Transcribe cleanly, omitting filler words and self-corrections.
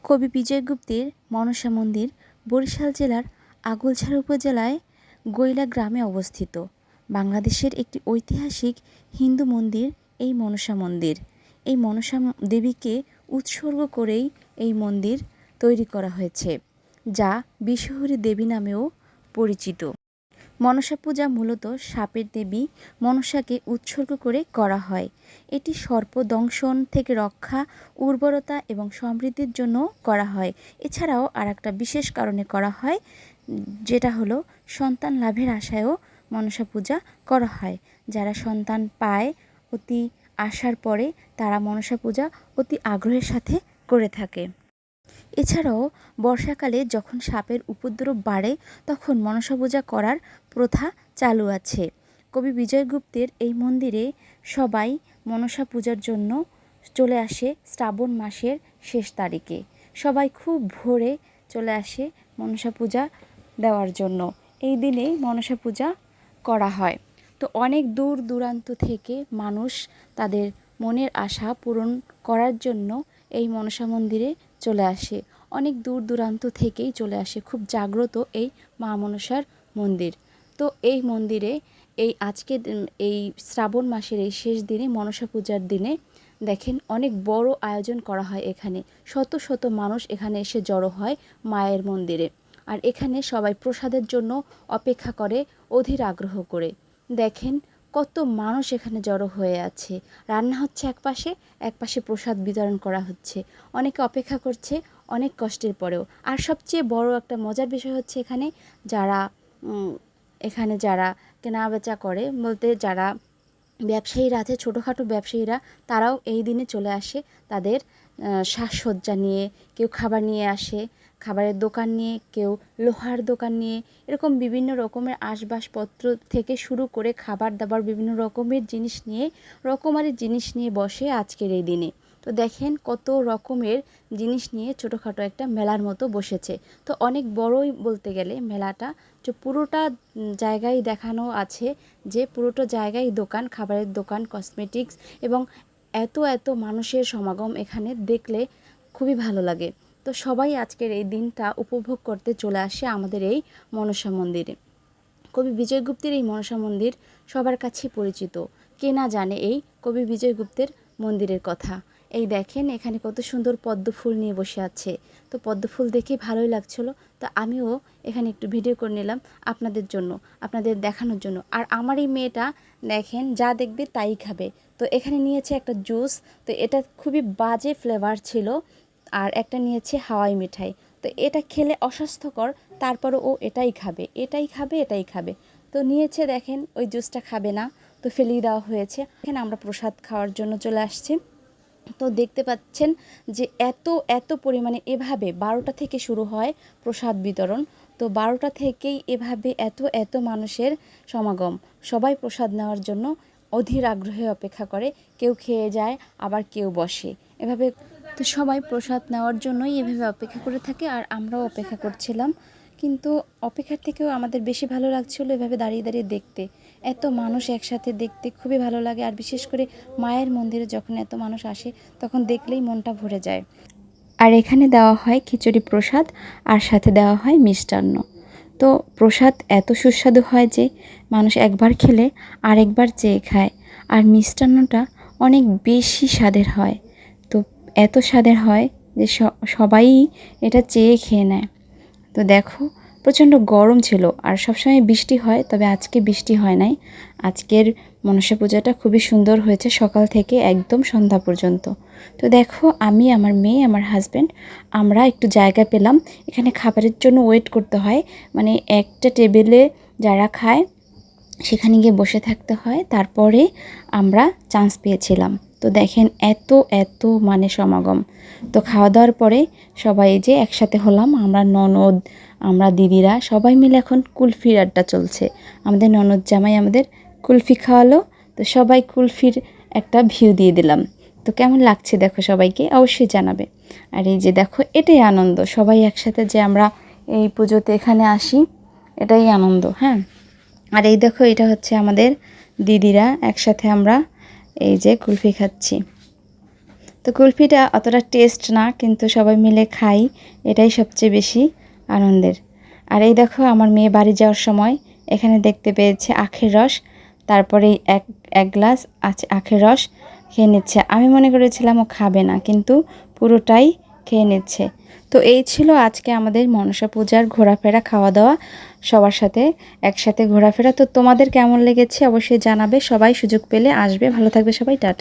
কবি বিজয় গুপ্তের মনসা মন্দির বরিশাল জেলার আগৈলঝাড়া উপজেলায় গৈলা গ্রামে অবস্থিত। বাংলাদেশের একটি ঐতিহাসিক হিন্দু মন্দির এই মনসা মন্দির। এই মনসা দেবীকে উৎসর্গ করেই এই মন্দির তৈরি করা হয়েছে, যা বিশহরী দেবী নামেও পরিচিত। মনসা পূজা মূলত সাপের দেবী মনসাকে উৎসর্গ করে করা হয়। এটি সর্প দংশন থেকে রক্ষা, উর্বরতা এবং সমৃদ্ধির জন্য করা হয়। এছাড়াও আরেকটা বিশেষ কারণে করা হয়, যেটা হলো সন্তান লাভের আশায়ও মনসা পূজা করা হয়। যারা সন্তান পায় অতি আশার পরে তারা মনসা পূজা অতি আগ্রহের সাথে করে থাকে। এছাড়াও বর্ষাকালে যখন সাপের উপদ্রব বাড়ে তখন মনসা পূজা করার প্রথা চালু আছে। কবি বিজয় গুপ্তের এই মন্দিরে সবাই মনসা পূজার জন্য চলে আসে শ্রাবণ মাসের শেষ তারিখে। সবাই খুব ভোরে চলে আসে মনসা পূজা দেওয়ার জন্য। এই দিনে মনসা পূজা করা হয়। তো অনেক দূর দূরান্ত থেকে মানুষ তাদের মনের আশা পূরণ করার জন্য এই মনসা মন্দিরে চলে আসে। অনেক দূর দূরান্ত থেকেই চলে আসে। খুব জাগ্রত এই মা মনসার মন্দির। তো এই মন্দিরে আজকে এই শ্রাবণ মাসের এই শেষ দিনে মনসা পূজার দিনে দেখেন অনেক বড় আয়োজন করা হয়। এখানে শত শত মানুষ এখানে এসে জড়ো হয় মায়ের মন্দিরে। আর এখানে সবাই প্রসাদের জন্য অপেক্ষা করে অধীর আগ্রহ করে। দেখেন কত মানুষ এখানে জড়ো হয়ে আছে। রান্না হচ্ছে এক পাশে প্রসাদ বিতরণ করা হচ্ছে। অনেকে অপেক্ষা করছে অনেক কষ্টের পরেও। আর সবচেয়ে বড় একটা মজার বিষয় হচ্ছে এখানে যারা কেনাবেচা করে, বলতে যারা ব্যবসায়ীরা আছে, ছোটোখাটো ব্যবসায়ীরা, তারাও এই দিনে চলে আসে তাদের সাজসজ্জা নিয়ে। কেউ খাবার নিয়ে আসে, খাবারের দোকান নিয়ে, কেউ লোহার দোকান নিয়ে, এরকম বিভিন্ন রকমের আসবাবপত্র থেকে শুরু করে খাবার দাবার বিভিন্ন রকমের রকমারি জিনিস নিয়ে বসে আজকের এই দিনে। তো দেখেন কত রকমের জিনিস নিয়ে ছোটোখাটো একটা মেলার মতো বসেছে। তো অনেক বড়ই বলতে গেলে মেলাটা, যে পুরোটা জায়গায় দেখানো আছে, যে পুরোটা জায়গায় দোকান, খাবারের দোকান, কসমেটিক্স, এবং এত এত মানুষের সমাগম এখানে দেখলে খুবই ভালো লাগে। তো সবাই আজকের এই দিনটা উপভোগ করতে চলে আসে আমাদের এই মনসা মন্দিরে। কবি বিজয় গুপ্তের এই মনসা মন্দির সবার কাছে পরিচিত। কে না জানে এই কবি বিজয় গুপ্তের মন্দিরের কথা। এই দেখেন এখানে কত সুন্দর পদ্ম ফুল নিয়ে বসে আছে। তো পদ্ম ফুল দেখে ভালোই লাগছিল। তো আমিও এখানে একটু ভিডিও করে নিলাম আপনাদের জন্য, আপনাদের দেখানোর জন্য। আর আমার এই মেয়েটা দেখেন যা দেখবে তাই খাবে। তো এখানে নিয়েছে একটা জুস। তো এটা খুবই বাজে ফ্লেভার ছিল। আর একটা নিয়েছে হাওয়াই মিঠাই। তো এটা খেলে অস্বাস্থ্যকর, তারপরও ও এটাই খাবে, এটাই খাবে, এটাই খাবে। তো নিয়েছে, দেখেন ওই জুসটা খাবে না, তো ফেলেই দেওয়া হয়েছে। এখানে আমরা প্রসাদ খাওয়ার জন্য চলে আসছি। তো দেখতে পাচ্ছেন যে এত এত পরিমাণে এভাবে 12টা থেকে শুরু হয় প্রসাদ বিতরণ। তো 12টা থেকেই এভাবে এত এত মানুষের সমাগম। সবাই প্রসাদ নেওয়ার জন্য অধীর আগ্রহে অপেক্ষা করে। কেউ খেয়ে যায়, আবার কেউ বসে এভাবে। তো সবাই প্রসাদ নেওয়ার জন্যই এভাবে অপেক্ষা করে থাকে। আর আমরাও অপেক্ষা করছিলাম, কিন্তু অপেক্ষার থেকেও আমাদের বেশি ভালো লাগছিল এভাবে দাঁড়িয়ে দাঁড়িয়ে দেখতে। এত মানুষ একসাথে দেখতে খুবই ভালো লাগে। আর বিশেষ করে মায়ের মন্দিরে যখন এত মানুষ আসে তখন দেখলেই মনটা ভরে যায়। আর এখানে দেওয়া হয় খিচুড়ি প্রসাদ, আর সাথে দেওয়া হয় মিষ্টান্ন। তো প্রসাদ এত সুস্বাদু হয় যে মানুষ একবার খেলে আরেকবার চেয়ে খায়। আর মিষ্টান্নটা অনেক বেশি স্বাদের হয়। তো এত স্বাদের হয় যে সবাই এটা চেয়ে খেয়ে নেয়। তো দেখো প্রচণ্ড গরম ছিল, আর সবসময় বৃষ্টি হয়, তবে আজকে বৃষ্টি হয় নাই। আজকের মনসা পূজাটা খুবই সুন্দর হয়েছে, সকাল থেকে একদম সন্ধ্যা পর্যন্ত। তো দেখো আমি, আমার মেয়ে, আমার হাজব্যান্ড, আমরা একটু জায়গা পেলাম। এখানে খাবারের জন্য ওয়েট করতে হয়, মানে একটা টেবিলে যারা খায় সেখানে গিয়ে বসে থাকতে হয়, তারপরে আমরা চান্স পেয়েছিলাম। তো দেখেন এত এত মানে সমাগম। তো খাওয়া দাওয়ার পরে সবাই যে একসাথে হলাম, আমরা ননদ, আমরা দিদিরা সবাই মিলে এখন কুলফির আড্ডা চলছে। আমাদের ননদ জামাই আমাদের কুলফি খাওয়ালো। তো সবাই কুলফির একটা ভিউ দিয়ে দিলাম। তো কেমন লাগছে দেখো সবাইকে অবশ্যই জানাবে। আর এই যে দেখো এটাই আনন্দ, সবাই একসাথে যে আমরা এই পুজোতে এখানে আসি, এটাই আনন্দ। হ্যাঁ, আর এই দেখো এটা হচ্ছে আমাদের দিদিরা, একসাথে আমরা এই যে কুলফি খাচ্ছি। তো কুলফিটা অতটা টেস্ট না, কিন্তু সবাই মিলে খাই, এটাই সবচেয়ে বেশি আনন্দের। আর এই দেখো আমার মেয়ে বাড়ি যাওয়ার সময় এখানে দেখতে পেয়েছে আখের রস, তারপরে এক এক গ্লাস আছে আখের রস খেয়ে নিচ্ছে। আমি মনে করেছিলাম ও খাবে না, কিন্তু পুরোটাই খেয়ে নিচ্ছে। তো এই ছিল আজকে আমাদের মনসা পূজার ঘোরাফেরা, খাওয়া দাওয়া, সবার সাথে একসাথে ঘোরাফেরা। তো তোমাদের কেমন লেগেছে অবশ্যই জানাবে। সবাই সুযোগ পেলে আসবে। ভালো থাকবে সবাই, টাটা।